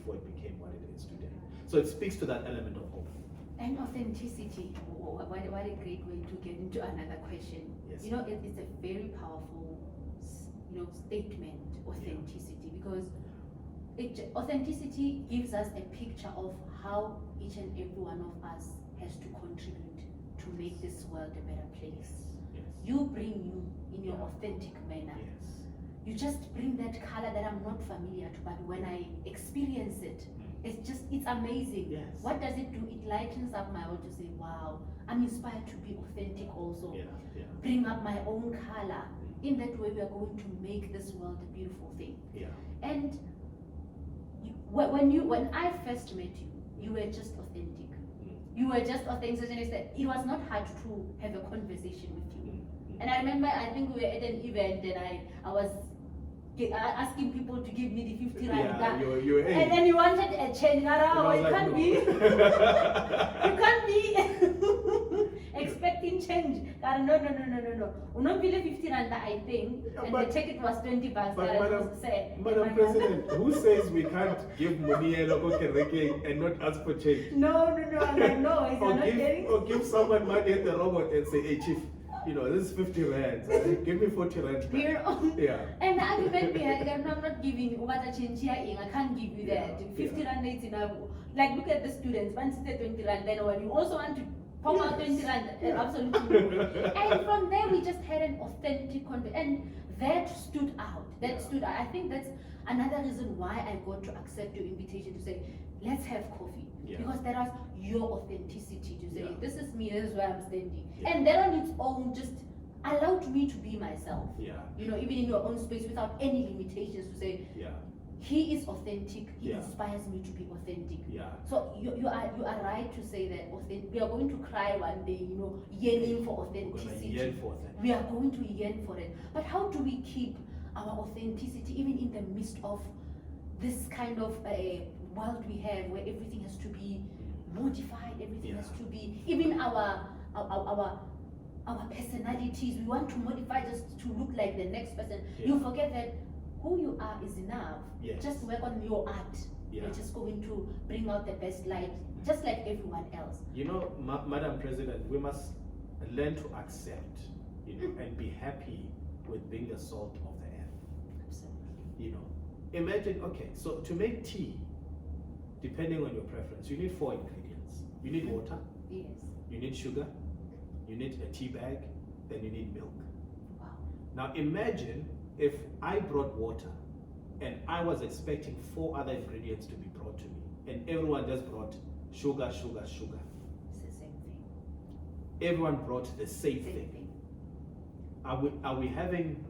before it became what it is today. So it speaks to that element of hope. And authenticity, what a great way to get into another question. Yes. You know, it's a very powerful, statement, authenticity, because authenticity gives us a picture of how each and every one of us has to contribute to make this world a better place. Yes. You bring you in your authentic manner. Yes. You just bring that color that I'm not familiar to, but when I experience it, it's amazing. Yes. What does it do? It lightens up my world to say, wow, I'm inspired to be authentic also. Yeah. Yeah. Bring up my own color. In that way, we are going to make this world a beautiful thing. Yeah. And when I first met you, you were just authentic. You were just authentic, and it was not hard to have a conversation with you. And I remember, I think we were at an event, and I was asking people to give me the 50 rand. Yeah, and then you wanted a change. You can't be. You can't be expecting change. No. Not 50 rand, I think, and the ticket was 20 bucks. Madam President, who says we can't give money and not ask for change? No. I'm like, no, it's not getting. Or give someone money at the robot and say, hey, chief, this is 50 rand. Give me 40 rand. Yeah. And the argument we had, I'm not giving you what a change here. I can't give you that. 50 rand is enough. Like, look at the students. Once it's 20 rand, then when you also want to pop out 20 rand, absolutely. And from there, we just had an authentic conversation. And that stood out. I think that's another reason why I got to accept your invitation to say, let's have coffee. Yeah. Because that was your authenticity to say, Yeah. this is me, this is where I'm standing. Yeah. And that on its own just allowed me to be myself. Yeah. Even in your own space without any limitations to say, Yeah. he is authentic, he Yeah. inspires me to be authentic. Yeah. So you are right to say that we are going to cry one day, yearning for authenticity. Yearn for that. We are going to yearn for it. But how do we keep our authenticity even in the midst of this kind of world we have where everything has to be modified, everything has to be, even our personalities, we want to modify just to look like the next person. Yeah. You forget that who you are is enough. Yes. Just work on your art. Yeah. You're just going to bring out the best light, just like everyone else. Madam President, we must learn to accept, and be happy with being the salt of the earth. Absolutely. Imagine, okay, so to make tea, depending on your preference, you need 4 ingredients. You need water, Yes. you need sugar, you need a tea bag, then you need milk. Wow. Now imagine if I brought water and I was expecting 4 other ingredients to be brought to me, and everyone just brought sugar. It's the same thing. Everyone brought the same thing. Are we having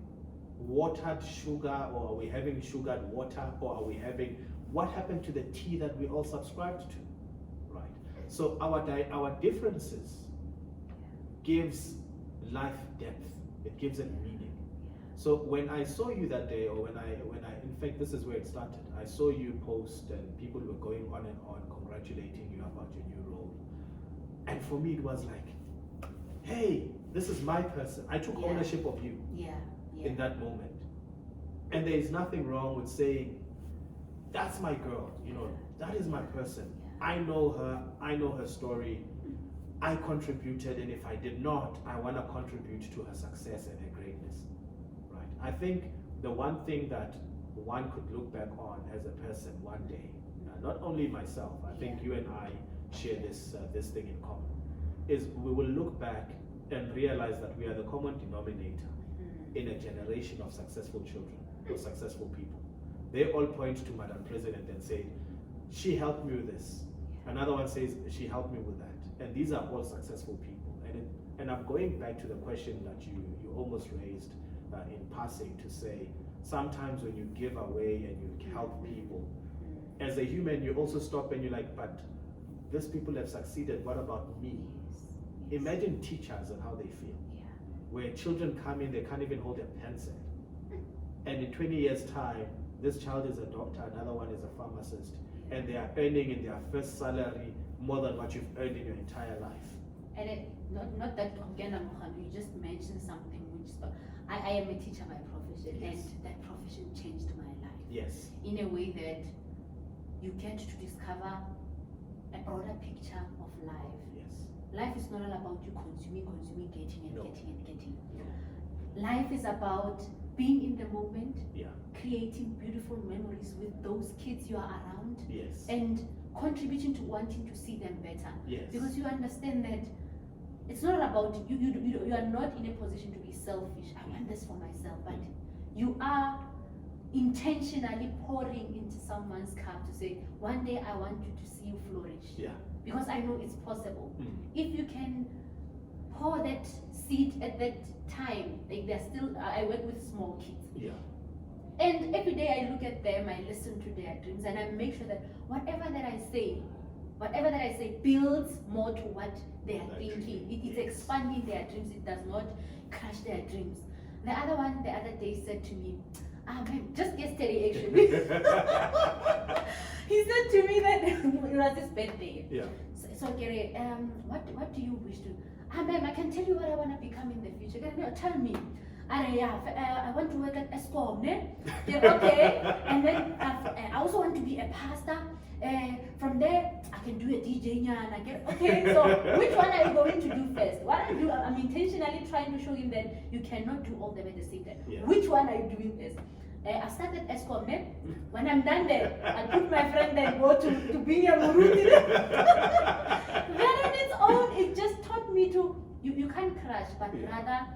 watered sugar, or are we having sugared water, or are we having, what happened to the tea that we all subscribed to? Right. So our differences gives life depth. It gives it meaning. So when I saw you that day, or when I in fact, this is where it started. I saw you post and people were going on and on congratulating you about your new role. And for me, it was like, hey, this is my person. I took ownership of you in that moment. And there is nothing wrong with saying, that's my girl, that is my person. I know her story. I contributed, and if I did not, I want to contribute to her success and her greatness. Right? I think the one thing that one could look back on as a person one day, not only myself, I think you and I share this thing in common, is we will look back and realize that we are the common denominator in a generation of successful children or successful people. They all point to Madam President and say, she helped me with this. Another one says, she helped me with that. And these are all successful people. And I'm going back to the question that you almost raised in passing, to say, sometimes when you give away and you help people, as a human, you also stop and you're like, but these people have succeeded, what about me? Imagine teachers and how they feel. Where children come in, they can't even hold a pencil. And in 20 years' time, this child is a doctor, another one is a pharmacist, and they are earning in their first salary more than what you've earned in your entire life. And not that you just mentioned something which I am a teacher by profession, Yes. and that profession changed my life. Yes. In a way that you get to discover a broader picture of life. Yes. Life is not all about you consuming, getting and No. getting. No. Life is about being in the moment, Yeah. creating beautiful memories with those kids you are around, Yes. and contributing to wanting to see them better. Yes. Because you understand that it's not about you. You are not in a position to be selfish. I want this for myself, but you are intentionally pouring into someone's cup to say, one day I want you to see you flourish. Yeah. Because I know it's possible. Mm. If you can pour that seed at that time, like they're still, I work with small kids. Yeah. And every day I look at them, I listen to their dreams, and I make sure that whatever that I say builds more to what they are Their thinking. dream, It's yes. expanding their dreams, it does not crush their dreams. The other one the other day said to me, man, just yesterday actually, he said to me that it was his birthday. Yeah. So Gary, what do you wish to? Ma'am, I can tell you what I want to become in the future. Gary, no, tell me. I want to work at Eskom, ne? Yeah, okay. And then I also want to be a pastor. From there, I can do a DJ and I get okay. So which one are you going to do first? What I do, I'm intentionally trying to show him that you cannot do all of them at the same time. Yeah. Which one are you doing first? I started Eskom, ne? When I'm done there, I put my friend and go to Binya Muruti. Then on its own, it just taught me to, you can't crush, but rather,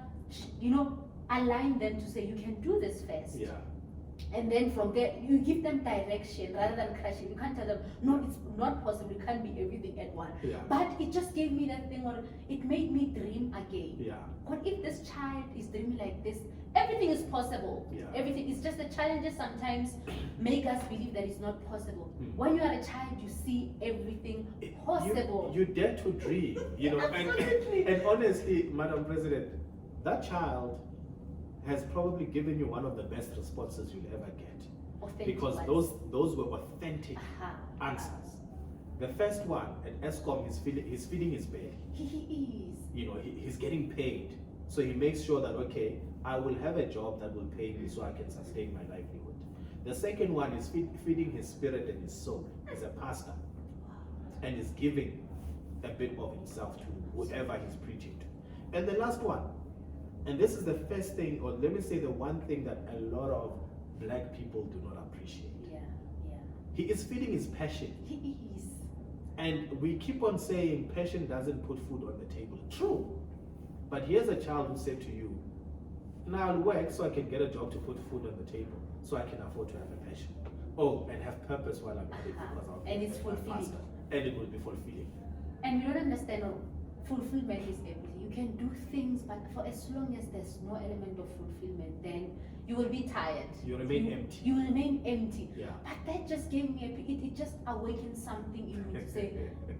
align them to say, you can do this first. Yeah. And then from there, you give them direction rather than crushing. You can't tell them, no, it's not possible, you can't be everything at once. Yeah. But it just gave me that thing, or it made me dream again. Yeah. What if this child is dreaming like this? Everything is possible. Yeah. Everything is just the challenges sometimes make us believe that it's not possible. Mm. When you are a child, you see everything possible. You dare to dream, Absolutely. and honestly, Madam President, that child has probably given you one of the best responses you'll ever get. Authentic Because ones. those were authentic Aha. answers. The first one at Eskom, he's feeding his belly. He is. He's getting paid. So he makes sure that, okay, I will have a job that will pay me so I can sustain my livelihood. The second one is feeding his spirit and his soul as a pastor. And is giving a bit of himself to whoever he's preaching to. And the last one, and this is the first thing, or let me say the one thing that a lot of black people do not appreciate. Yeah. He is feeding his passion. He is. And we keep on saying passion doesn't put food on the table. True. But here's a child who said to you, now I'll work so I can get a job to put food on the table, so I can afford to have a passion. Oh, and have purpose while I'm at it because I'll And it's a fulfilling. pastor. And it will be fulfilling. And you don't understand, fulfillment is everything. You can do things, but for as long as there's no element of fulfillment, then you will be tired. You remain empty. You will remain empty. Yeah. But that just gave me it just awakened something in me to say,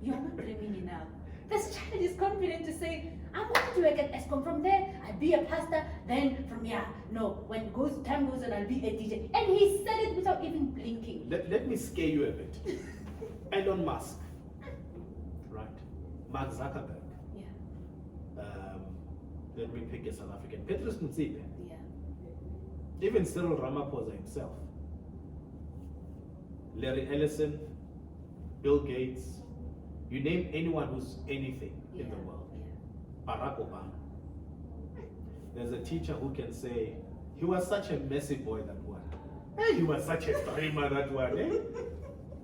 you are not dreaming enough. This child is confident to say, I'm going to work at Eskom. From there, I'll be a pastor. Then from here, no, when time goes on, I'll be a DJ. And he said it without even blinking. Let me scare you a bit. Elon Musk, right? Mark Zuckerberg. Yeah. Let me pick a South African. Petrus Motsepe. Yeah. Even Cyril Ramaphosa himself. Larry Ellison, Bill Gates. You name anyone who's anything in the world. Yeah. Barack Obama. There's a teacher who can say, he was such a messy boy, that one. Hey, he was such a dreamer, that one. Eh?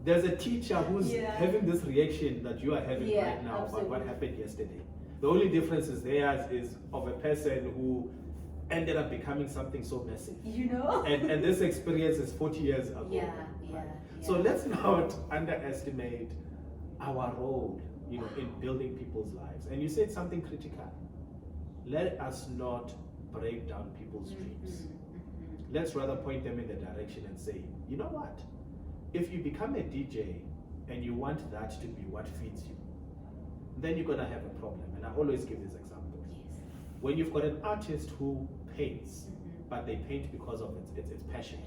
There's a teacher who's having this reaction that you are having right now about what happened yesterday. The only difference is theirs is of a person who ended up becoming something so massive. And this experience is 40 years ago. Yeah. So let's not underestimate our role, in building people's lives. And you said something critical. Let us not break down people's dreams. Let's rather point them in the direction and say, you know what? If you become a DJ and you want that to be what feeds you, then you're gonna have a problem. And I always give this example. Yes. When you've got an artist who paints, but they paint because of its passion,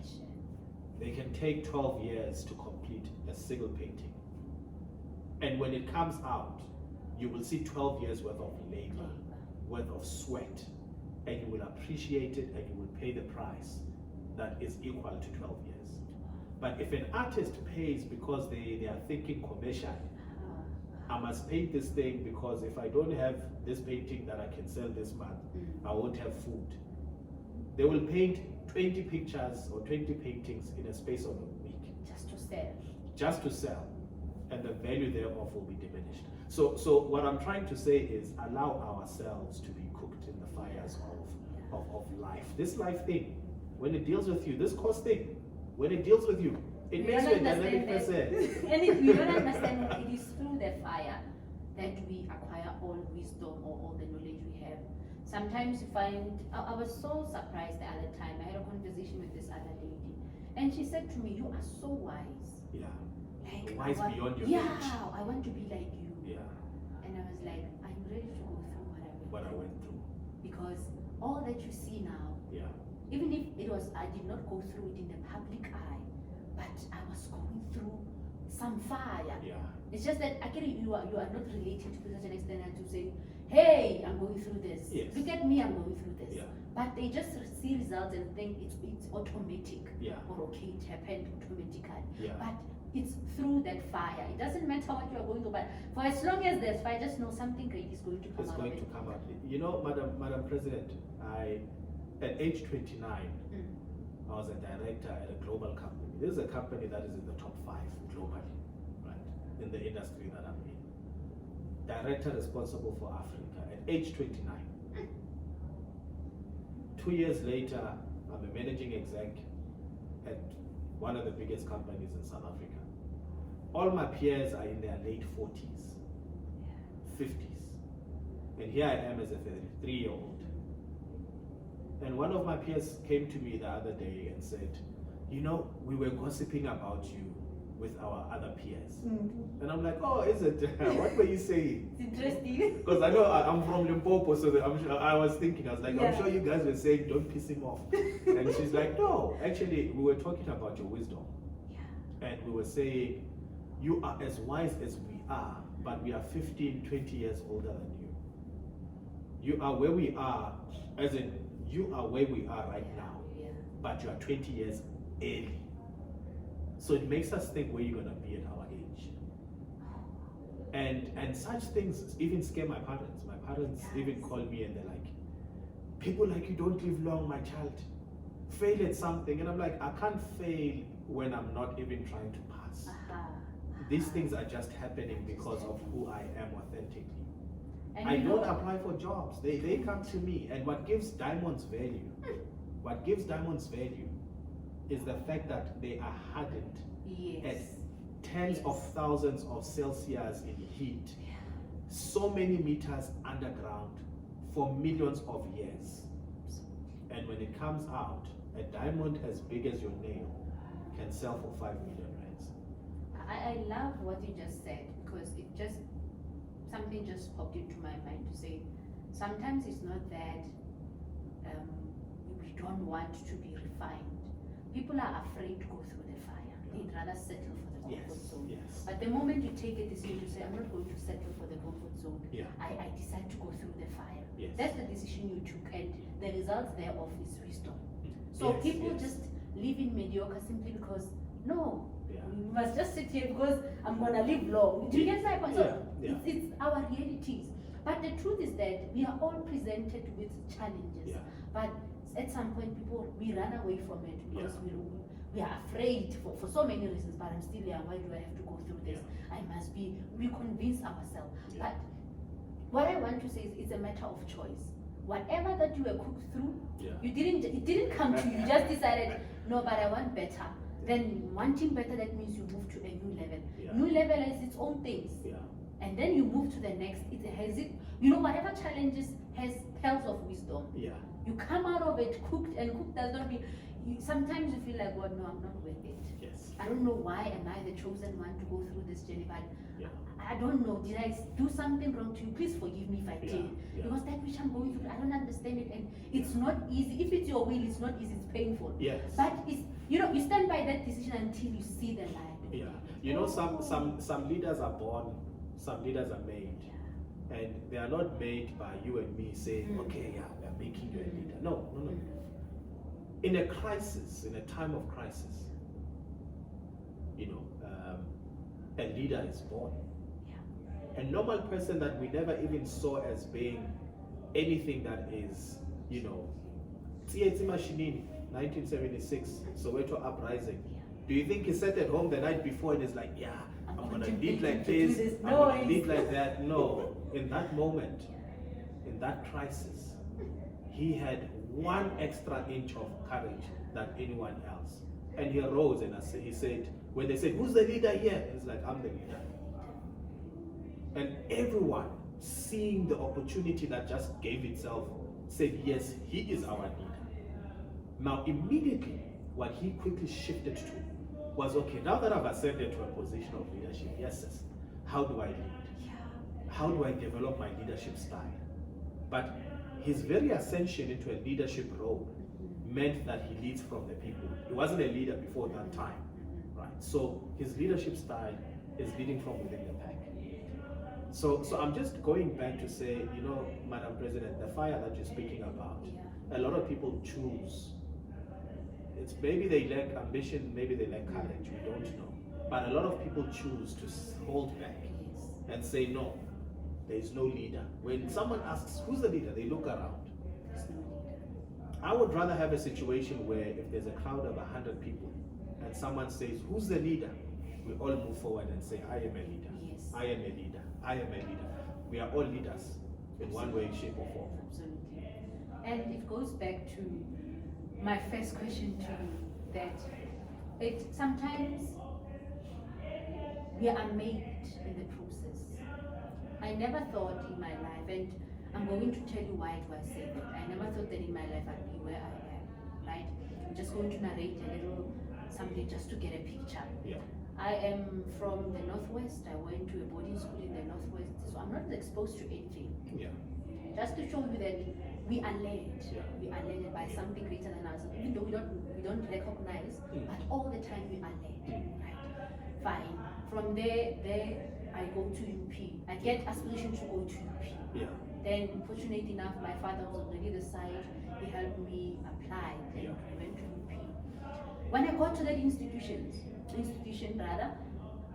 they can take 12 years to complete a single painting. And when it comes out, you will see 12 years worth of labor, worth of sweat, and you will appreciate it and you will pay the price that is equal to 12 years. But if an artist pays because they are thinking commercially, I must paint this thing because if I don't have this painting that I can sell this month, I won't have food. They will paint 20 pictures or 20 paintings in a space of a week. Just to sell. Just to sell. And the value thereof will be diminished. So what I'm trying to say is allow ourselves to be cooked in the fires of life. This life thing, when it deals with you, this course thing, when it deals with you, it makes you a dynamic person. And if you don't understand that it is through the fire that we acquire all wisdom or all the knowledge we have. Sometimes you find, I was so surprised the other time, I had a conversation with this other lady, and she said to me, you are so wise. Yeah. Like, wise beyond your age. Yeah, I want to be like you. Yeah. And I was like, I'm ready to go through what I went through. Because all that you see now, yeah, even if it was, I did not go through it in the public eye, but I was going through some fire. Yeah. It's just that actually you are not related to such an extent as to say, hey, I'm going through this. Yes. Look at me, I'm going through this. Yeah. But they just see results and think it's automatic. Yeah. Or okay, it happened automatically. Yeah. But it's through that fire. It doesn't matter what you are going through, but for as long as there's fire, just know something great is going to come out of it. It's going to come out. You know, Madam President, at age 29, I was a director at a global company. This is a company that is in the top 5 globally, right, in the industry that I'm in. Director responsible for Africa at age 29. 2 years later, I'm a managing exec at one of the biggest companies in South Africa. All my peers are in their late 40s, 50s. And here I am as a 33-year-old. And one of my peers came to me the other day and said, you know, we were gossiping about you with our other peers. And I'm like, oh, is it? What were you saying? It's interesting. Because I know I'm from Limpopo, so I was thinking, I was like, Yeah. I'm sure you guys were saying, don't piss him off. And she's like, no, actually, we were talking about your wisdom. Yeah. And we were saying, you are as wise as we are, but we are 15, 20 years older than you. You are where we are, as in, you are where we are right now, but you are 20 years early. So it makes us think where you're gonna be at our age. And such things even scare my parents. My parents even call me and they're like, people like you don't live long, my child. Fail at something. And I'm like, I can't fail when I'm not even trying to pass. These things are just happening because of who I am authentically. And I don't apply for jobs. They come to me. And what gives diamonds value, is the fact that they are hardened at tens of thousands of Celsius in heat, so many meters underground for millions of years. And when it comes out, a diamond as big as your nail can sell for 5 million rands. I love what you just said, because something just popped into my mind to say, sometimes it's not that we don't want to be refined. People are afraid to go through the fire. They'd rather settle for the comfort zone. Yes. But the moment you take a decision to say, I'm not going to settle for the comfort zone, I decide to go through the fire. Yes. That's the decision you took, and the results thereof is wisdom. So people just live in mediocre simply because, no, we must just sit here because I'm going to live long. Do you get my point? So it's our realities. But the truth is that we are all presented with challenges. But at some point, we run away from it because we are afraid for so many reasons. But I'm still young. Why do I have to go through this? We convince ourselves. But what I want to say is it's a matter of choice. Whatever that you were cooked through, it didn't come to you. You just decided, no, but I want better. Then wanting better, that means you move to a new level. New level has its own things. And then you move to the next. Whatever challenges has pearls of wisdom. You come out of it cooked, and cooked does not mean, sometimes you feel like, well, no, I'm not worth it. I don't know why am I the chosen one to go through this journey, but I don't know, did I do something wrong to you? Please forgive me if I did. Because that which I'm going through, I don't understand it, and it's not easy. If it's your will, it's not easy, it's painful. But it's, you stand by that decision until you see the light. Some leaders are born, some leaders are made. And they are not made by you and me saying, okay, we are making you a leader. No. In a crisis, in a time of crisis, a leader is born. A normal person that we never even saw as being anything that is, Tsietsi Mashinini, 1976, Soweto uprising. Do you think he sat at home the night before and is like, yeah, I'm gonna lead like this, I'm gonna lead like that? No. In that moment, in that crisis, he had 1 extra inch of courage than anyone else. And he arose and he said, when they said, who's the leader here? He's like, I'm the leader. And everyone, seeing the opportunity that just gave itself, said, yes, he is our leader. Now, immediately, what he quickly shifted to was, okay, now that I've ascended to a position of leadership, yes, how do I lead? How do I develop my leadership style? But his very ascension into a leadership role meant that he leads from the people. He wasn't a leader before that time, right? So his leadership style is leading from within the pack. So I'm just going back to say, Madam President, the fire that you're speaking about, a lot of people choose. It's maybe they lack ambition, maybe they lack courage, we don't know. But a lot of people choose to hold back and say, no, there is no leader. When someone asks, who's the leader? They look around. I would rather have a situation where if there's a crowd of 100 people and someone says, who's the leader? We all move forward and say, I am a leader. Yes. I am a leader. I am a leader. We are all leaders in one way, shape, or form. Absolutely. And it goes back to my first question to you, that sometimes we are made in the process. I never thought in my life, and I'm going to tell you why do I say that. I never thought that in my life I'd be where I am, right? I'm just going to narrate a little something just to get a picture. Yeah. I am from the Northwest. I went to a boarding school in the Northwest, so I'm not exposed to anything. Yeah. Just to show you that we are led. Yeah. We are led by something greater than us, even though we don't recognize, but all the time we are led. Right? Fine. From there I go to UP. I get aspiration to go to UP. Yeah. Then, fortunate enough, my father was on the other side. He helped me apply, and I went to UP. When I got to that institution,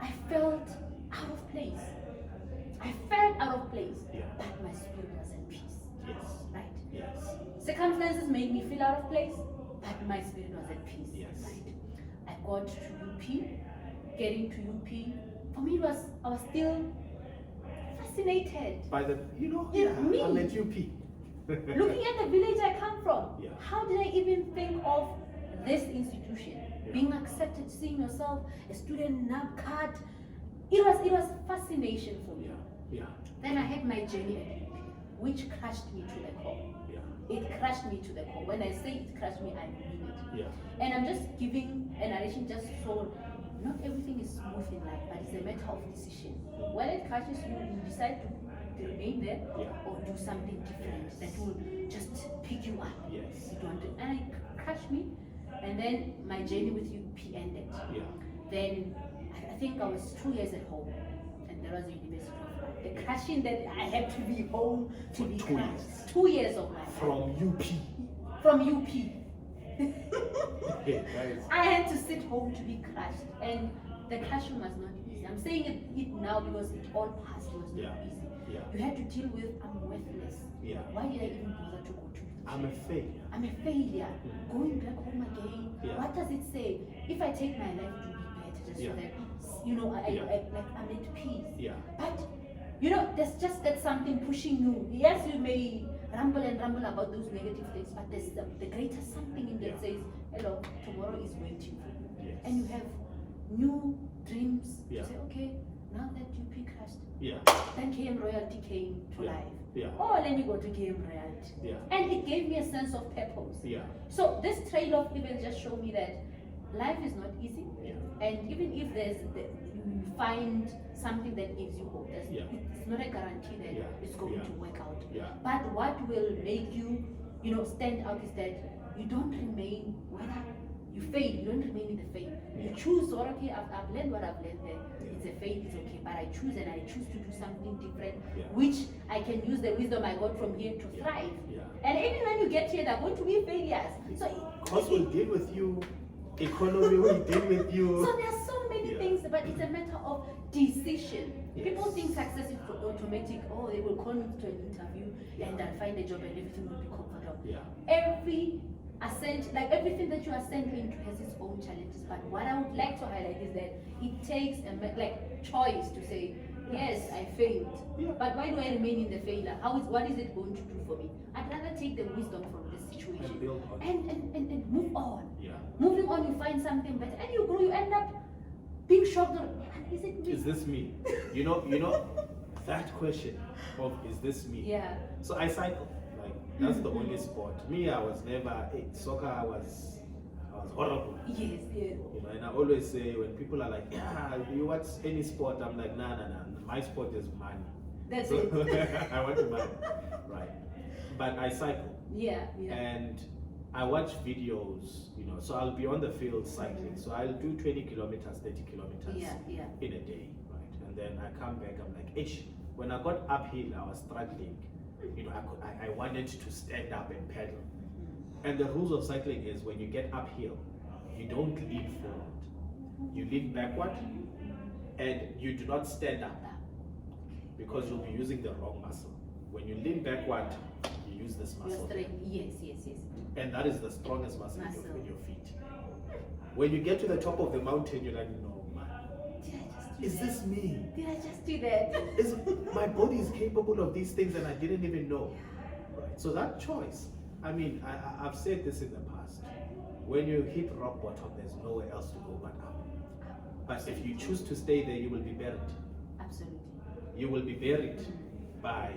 I felt out of place. Yeah. But my spirit was at peace. Yes. Right? Yes. Circumstances made me feel out of place, but my spirit was at peace. Yes. Right? I got to UP. Getting to UP, for me I was still fascinated. By the, Yeah, me. I'm at UP. Looking at the village I come from, Yeah. how did I even think of this institution? Yeah. Being accepted, seeing yourself, a student NABCAT, it was fascination for me. Yeah. Yeah. Then I had my journey at UP, which crushed me to the core. Yeah. It crushed me to the core. When I say it crushed me, I mean it. Yeah. And I'm just giving a narration just so not everything is smooth in life, but it's a matter of decision. When it crushes you, you decide to remain there or do something different that will just pick you up. Yes. You don't, and it crushed me, and then my journey with UP ended. Yeah. Then I think I was 2 years at home, and there was the University of Life. The crushing that I had to be home to For be 2 crushed. years. 2 years of my life. From UP. Okay, guys. I had to sit home to be crushed, and the crushing was not easy. I'm saying it now because it all passed. It was not Yeah. easy. Yeah. You had to deal with, I'm worthless. Yeah. Why did I even bother to go to I'm a failure. I'm a failure. Going back home again. Yeah. What does it say? If I take my life to be better, just Yeah. so that I'm at peace. Yeah. But there's just that something pushing you. Yes, you may rumble about those negative things, but there's the greater something in that says, hello, tomorrow is waiting for you. Yes. And you have new dreams Yeah. to say, okay, now that UP crashed, Yeah. then KM Royalty came to Yeah. life. Yeah. Oh, let me go to KM Royalty. Yeah. And it gave me a sense of purpose. Yeah. So this trail of events just showed me that life is not easy. Yeah. And even if you find something that gives you hope, Yeah. it's not a guarantee that Yeah. it's going Yeah. to work out. Yeah. But what will make you, stand out is that you don't remain, whether you fail, you don't remain in the fail. You Yeah. choose, okay, I've learned what I've learned there. It's a fail, it's okay. But I choose to do something different, Yeah. which I can use the wisdom I got from here to Yeah. thrive. Yeah. And even when you get here, there are going to be failures. So Cost will deal with you. Economy will deal with you. so there are so many Yeah. things, but it's a matter of decision. Yes. People think success is automatic. Oh, they will call me to an interview and I'll find a job and everything will be comfortable. Yeah. Every ascent, like everything that you ascend into has its own challenges. But what I would like to highlight is that it takes a choice to say, yes, I failed. Yeah. But why do I remain in the failure? What is it going to do for me? I'd rather take the wisdom from this situation And build on it. and move on. Yeah. Moving on, you find something better, and you grow. You end up being shocked. Is it me? Is this me? You know, that question of is this me? Yeah. So I cycle. Like that's the only sport. Me, I was never soccer. I was horrible. Yes. Yes. You know, and I always say when people are like, yeah, you watch any sport? I'm like, nah. My sport is money. That's So it. I want money, right? But I cycle. Yeah. Yeah. And I watch videos, you know, so I'll be on the field cycling. So I'll do 20 kilometers, 30 kilometers Yeah. Yeah. in a day, right? And then I come back, I'm like, ish. When I got uphill, I was struggling. You know, I wanted to stand up and pedal. And the rules of cycling is when you get uphill, you don't lean forward. You lean backward and you do not stand up because you'll be using the wrong muscle. When you lean backward, you use this Your muscle. strength. Yes. And that is the strongest muscle in Muscle. your feet. When you get to the top of the mountain, you're like, no, man. Did I just do Is that? this me? Did I just do that? Is my body is capable of these things and I didn't even know. Right. So that choice, I mean, I've said this in the past. When you hit rock bottom, there's nowhere else to go but up. But if you choose to stay there, you will be buried. Absolutely. You will be buried by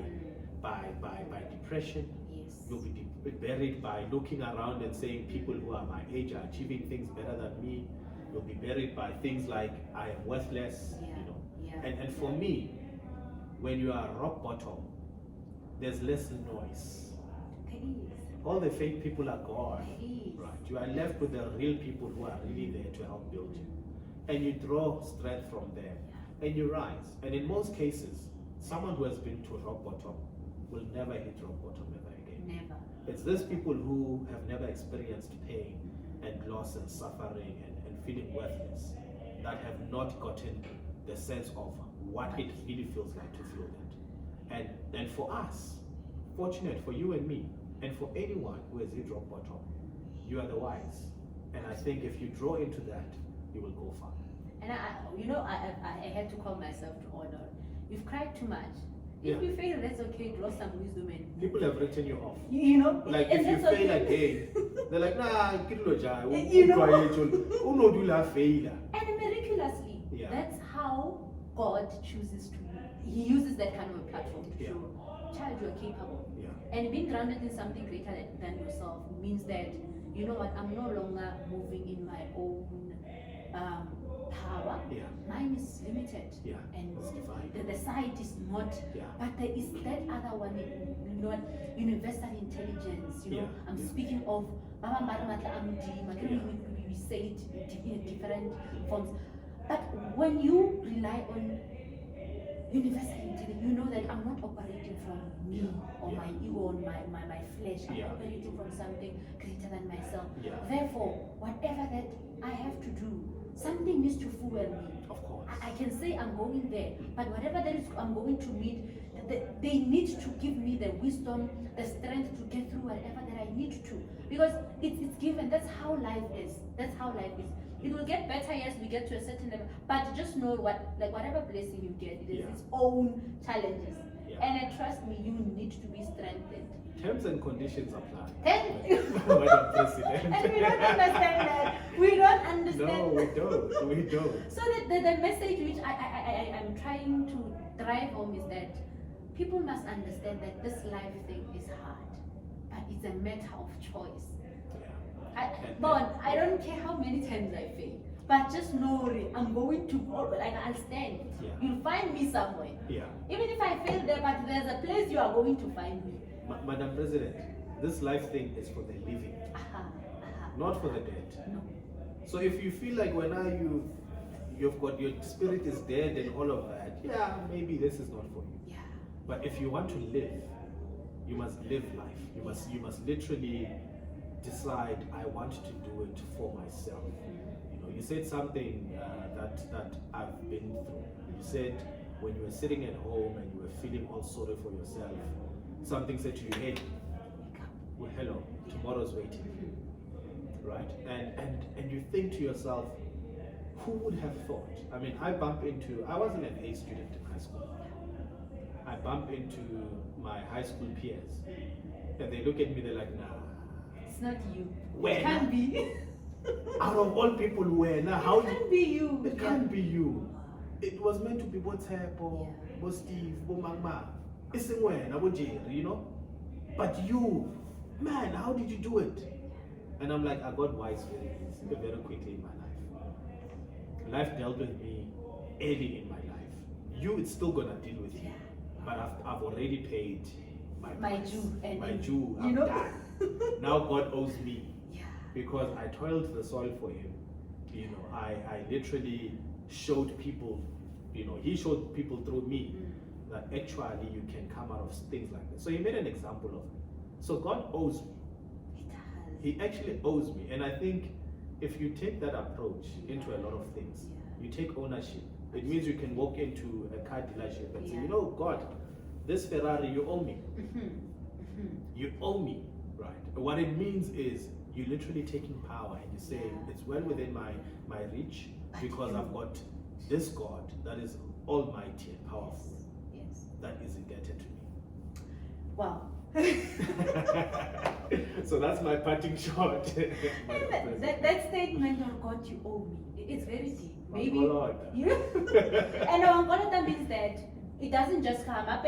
depression. Yes. You'll be buried by looking around and saying people who are my age are achieving things better than me. You'll be buried by things like I am worthless, Yeah. you know. Yeah. And for me, when you are rock bottom, there's less noise. There is. All the fake people are gone. There is. Right. You are left with the real people who are really there to help build you. And you draw strength from them. And you rise. And in most cases, someone who has been to rock bottom will never hit rock bottom ever again. Never. It's those people who have never experienced pain and loss and suffering and feeling worthless that have not gotten the sense of what it really feels like to feel that. And for us, fortunate for you and me, and for anyone who has hit rock bottom, you are the wise. And I think if you draw into that, you will go far. And I had to call myself to order. You've cried too much. If Yeah. you fail, that's okay. Draw some wisdom and People have written you off. you know. Like and if you that's fail okay. again, they're like, nah, You know? failure. And miraculously, Yeah. that's how God chooses to. He uses that kind of a platform to Yeah. show, child, you are capable. Yeah. And being grounded in something greater than yourself means that, you know what, I'm no longer moving in my own power. Yeah. Mine is limited. Yeah. And It's divine. the side is not. Yeah. But there is that other one, you know, universal intelligence. You know, Yeah. I'm Yeah. speaking of Baba Maramatla Amdi. Yeah. We say it in different forms. But when you rely on universal intelligence, you know that I'm not operating from me or Yeah. my ego or my flesh. I'm Yeah. operating from something greater than myself. Yeah. Therefore, whatever that I have to do, something needs to fuel me. Of course. I can say I'm going there, but whatever that is I'm going to meet, they need to give me the wisdom, the strength to get through whatever that I need to. Because it's given. That's how life is. That's how life is. It will get better as we get to a certain level, but just know whatever blessing you get, it has Yeah. its own challenges. Yeah. And trust me, you need to be strengthened. Terms and conditions apply. And Madam President. we don't understand that. We don't understand. No, we don't. We don't. So the message which I'm trying to drive home is that people must understand that this life thing is hard, but it's a matter of choice. I don't care how many times I fail, but just know I'm going to forward and I'll stand. Yeah. You'll find me somewhere. Yeah. Even if I fail there, but there's a place you are going to find me. Madam President, this life thing is for the living, not for the dead. No. So if you feel like you've got your spirit is dead and all of that, yeah, maybe this is not for you. Yeah. But if you want to live, you must live life. You must literally decide I want to do it for myself. You know, you said something that I've been through. You said when you were sitting at home and you were feeling all sorry for yourself, something said to you, hey, well, hello, tomorrow's waiting, right? And you think to yourself, who would have thought? I mean, I wasn't an A student in high school. I bump into my high school peers, and they look at me, they're like, nah. It's not you. Where? It can't be. Out of all people, where? Now, how It can't be you. It can't be you. It was meant to be WhatsApp or Steve or Magma. It's somewhere, you know? But you, man, how did you do it? And I'm like, I got wise very quickly in my life. Life dealt with me early in my life. You, it's still gonna deal with you. But I've already paid my price. My due, I'm done. Now God owes me. Because I toiled the soil for him. You know, I literally showed people, you know, he showed people through me that actually you can come out of things like this. So he made an example of me. So God owes me. He actually owes me. And I think if you take that approach into a lot of things, you take ownership. It means you can walk into a car dealership and say, you know, God, this Ferrari, you owe me. You owe me, right? What it means is you're literally taking power and you say, it's well within my reach because I've got this God that is almighty and powerful, that is indebted to me. Wow. So that's my parting shot. that statement, oh God, you owe me, it's very deep. Maybe and Golota means that it doesn't just come up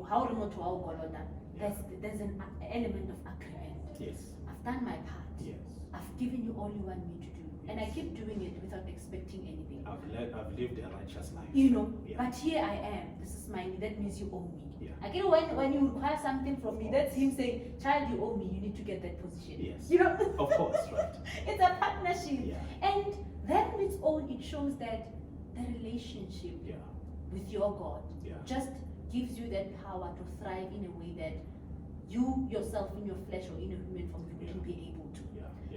how remote Golota. There's an element of agreement. Yes. I've done my part. Yes. I've given you all you want me to do. And I keep doing it without expecting anything. I've lived a righteous life. You know, but here I am. This is mine. That means you owe me. Again, when you require something from me, that's him saying, child, you owe me. You need to get that position. Yes. You know? Of course, right. It's a partnership. And that on its own, it shows that the relationship with your God just gives you that power to thrive in a way that you yourself in your flesh or in a human form you wouldn't be able to.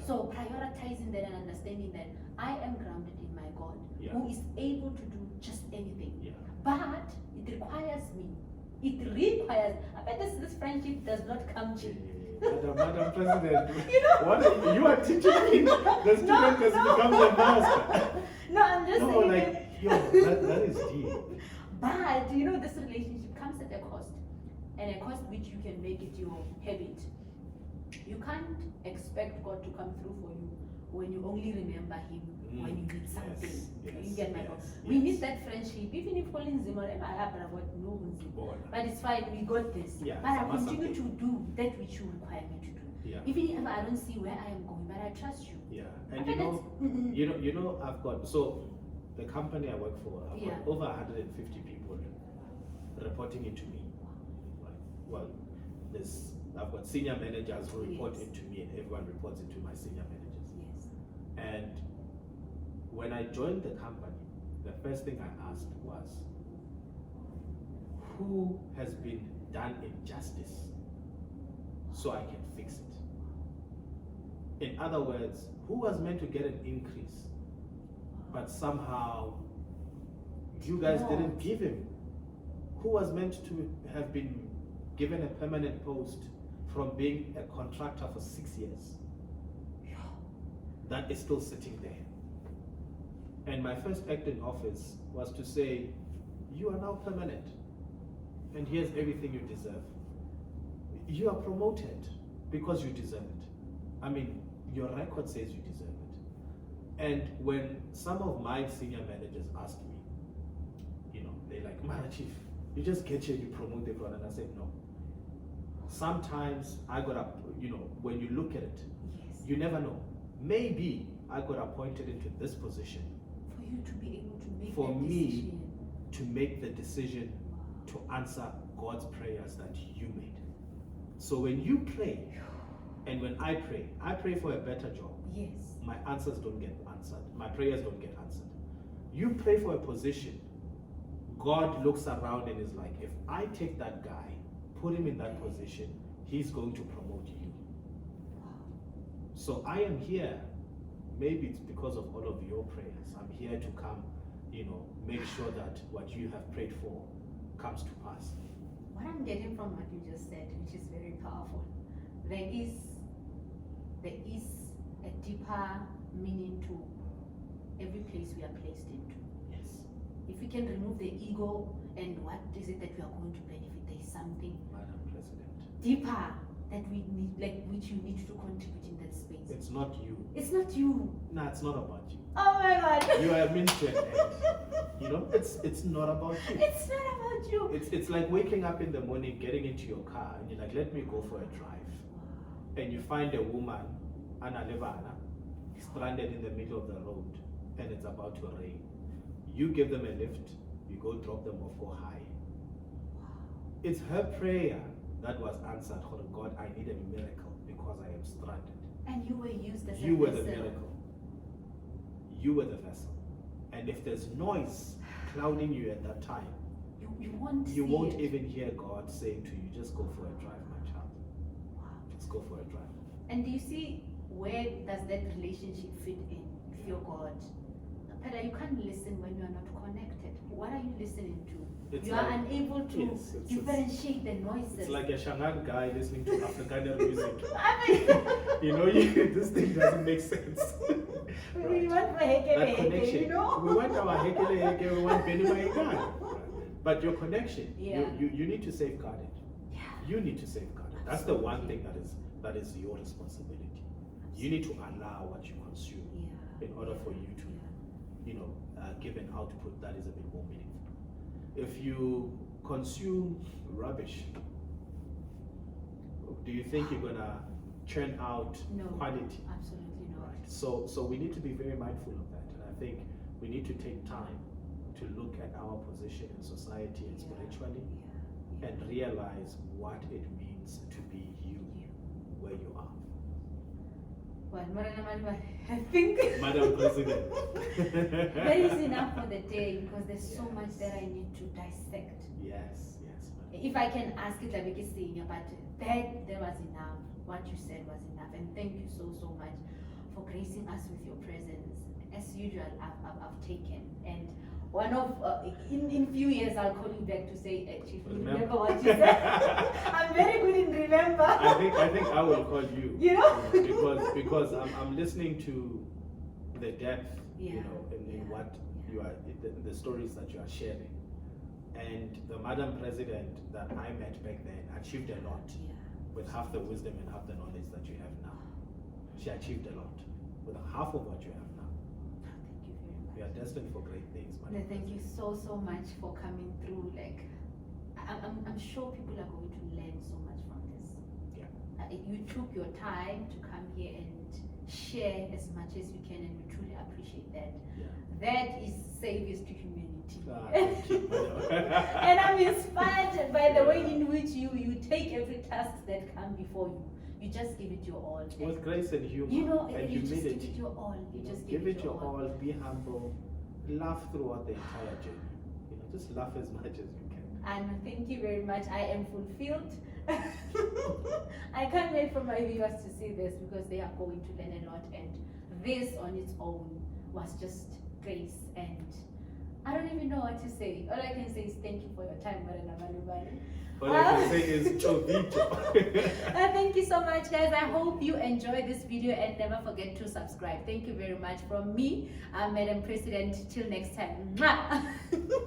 So prioritizing that and understanding that I am grounded in my God who is able to do just anything. But it requires me. It requires, I bet this friendship does not come cheap. Madam President, you know, you are teaching me the student has become the master. No, I'm just saying. That is deep. But you know, this relationship comes at a cost, and a cost which you can make it your habit. You can't expect God to come through for you when you only remember Him when you need something. You get my point? We need that friendship, even if calling Zimmer and I have about no one. But it's fine, we got this. But I continue to do that which you require me to do. Even if I don't see where I am going, but I trust you. And you know, I've got, so the company I work for, I've got over 150 people reporting into me. Well, I've got senior managers who report into me, and everyone reports into my senior managers. And when I joined the company, the first thing I asked was, who has been done injustice so I can fix it? In other words, who was meant to get an increase, but somehow you guys didn't give him? Who was meant to have been given a permanent post from being a contractor for 6 years? That is still sitting there. And my first act in office was to say, you are now permanent, and here's everything you deserve. You are promoted because you deserve it. I mean, your record says you deserve it. And when some of my senior managers asked me, you know, they're like, Mara Chief, you just get here, you promote everyone. And I said, no. Sometimes I got up, you know, when you look at it, you never know. Maybe I got appointed into this position for you to be able to make for that me decision. To make the decision to answer God's prayers that you made. So when you pray, and when I pray for a better job. My answers don't get answered. My prayers don't get answered. You pray for a position. God looks around and is like, if I take that guy, put him in that position, he's going to promote you. So I am here maybe it's because of all of your prayers. I'm here to come, make sure that what you have prayed for comes to pass. What I'm getting from what you just said, which is very powerful, there is a deeper meaning to every place we are placed into. Yes. If we can remove the ego and what is it that we are going to benefit, there is something Madam President. deeper that we need, like which you need to contribute in that space. It's not you. It's not you. No, it's not about you. Oh my God. You are meant to an end. It's not about you. It's not about you. It's like waking up in the morning, getting into your car, and you're like, let me go for a drive. And you find a woman, Anna Levana, stranded in the middle of the road, and it's about to rain. You give them a lift, you go drop them off, go high. It's her prayer that was answered. Oh God, I need a miracle because I am stranded. And you were used as You a were the vessel. miracle. You were the vessel. And if there's noise clouding you at that time, You won't you see won't it. even hear God saying to you, just go for a drive, my child. Wow. Just go for a drive. And do you see where does that relationship fit in with your God? Pella, you can't listen when you are not connected. What are you listening to? It's You like- are unable to Yes, it's- differentiate the noises. It's like a Shanghai guy listening to Afrikaner music. I mean, This thing doesn't make sense. we Right. want for heke, That heke, connection. you know? We want our hekele heke, we want Benny Maikana. But your connection, Yeah. you need to safeguard it. Yeah. You need to safeguard it. That's the one Absolutely. thing that is your responsibility. You need to allow what you consume Yeah. in order for you to, give an output that is a bit more meaningful. If you consume rubbish, do you think you're gonna churn out No. quality? Absolutely not. Right. So we need to be very mindful of that, and I think we need to take time to look at our position in society and spiritually, Yeah. and realize what it means to be you where you are. Well, Marana Malwa, I think Madam President. that is enough for the day because there's so much that I need to dissect. Yes, madam. If I can ask it, like we senior, but that was enough. What you said was enough, and thank you so much for gracing us with your presence. As usual, I've taken, and one of in few years I'll call you back to say, Chief, remember what you said. I'm very good in remember. I think I will call you. You know? because I'm listening to the depth, Yeah, in what yeah. you are, the stories that you are sharing. And the Madam President that I met back then achieved a lot with half the wisdom and half the knowledge that you have now. She achieved a lot with half of what you have now. Thank you very much. We are destined for great things, No, Madam thank you President. so much for coming through. Like, I'm sure people are going to learn so much from this. Yeah. You took your time to come here and share as much as you can, and we truly appreciate that. Yeah. That is service to humanity. Thank you, madam. And I'm inspired by the way in which you take every task that come before you. You just give it your all. With grace and humor You know, and you just give humility. it your all. You just Give it your all, be humble, laugh throughout the entire journey. Just laugh as much as you can. And thank you very much. I am fulfilled. I can't wait for my viewers to see this because they are going to learn a lot. And this on its own was just grace. And I don't even know what to say. All I can say is thank you for your time, Marana Malubani. All I can say is Chovito. Thank you so much, guys. I hope you enjoyed this video and never forget to subscribe. Thank you very much from me, Madam President. Till next time. Mwah.